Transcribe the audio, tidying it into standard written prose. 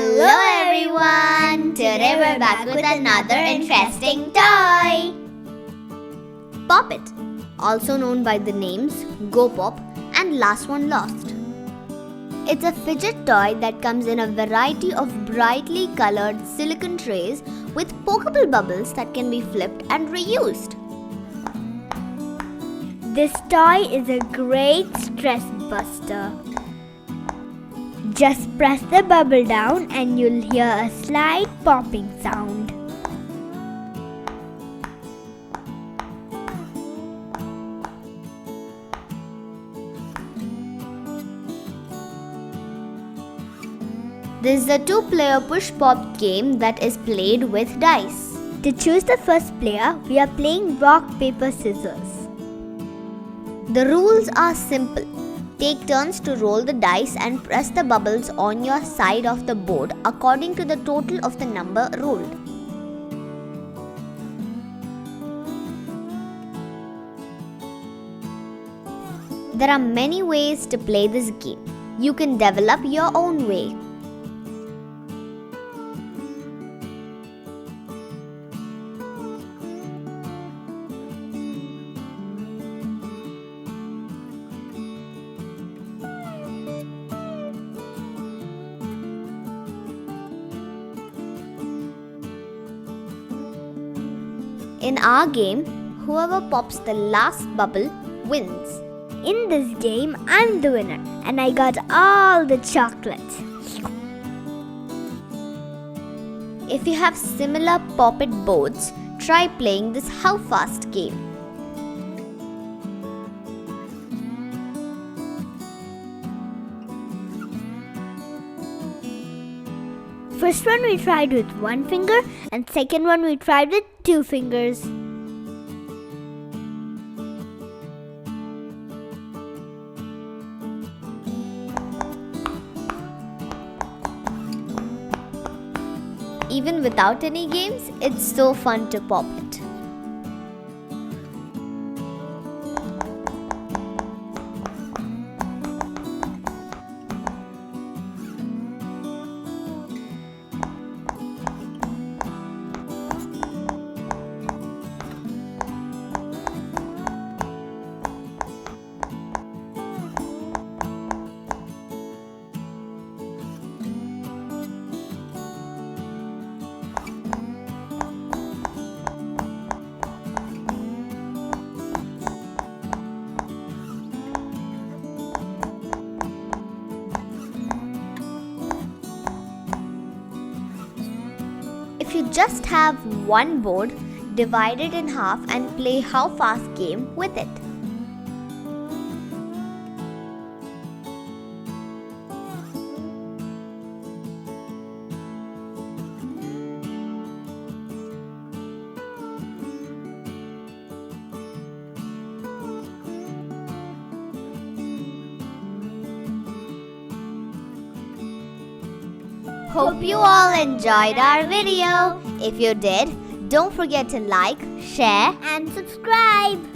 Hello everyone! Today we're back with another interesting toy! Pop It, also known by the names Go Pop and Last One Lost. It's a fidget toy that comes in a variety of brightly colored silicone trays with pokable bubbles that can be flipped and reused. This toy is a great stress buster. Just press the bubble down and you'll hear a slight popping sound. This is a two-player push-pop game that is played with dice. To choose the first player, we are playing rock, paper, scissors. The rules are simple. Take turns to roll the dice and press the bubbles on your side of the board according to the total of the number rolled. There are many ways to play this game. You can develop your own way. In our game, whoever pops the last bubble wins. In this game, I'm the winner and I got all the chocolates. If you have similar Pop It boards, try playing this How Fast game. First one we tried with one finger and second one we tried with two fingers. Even without any games, it's so fun to pop it. If you just have one board, divide it in half and play How Fast game with it. Hope you all enjoyed our video. If you did, don't forget to like, share, And subscribe!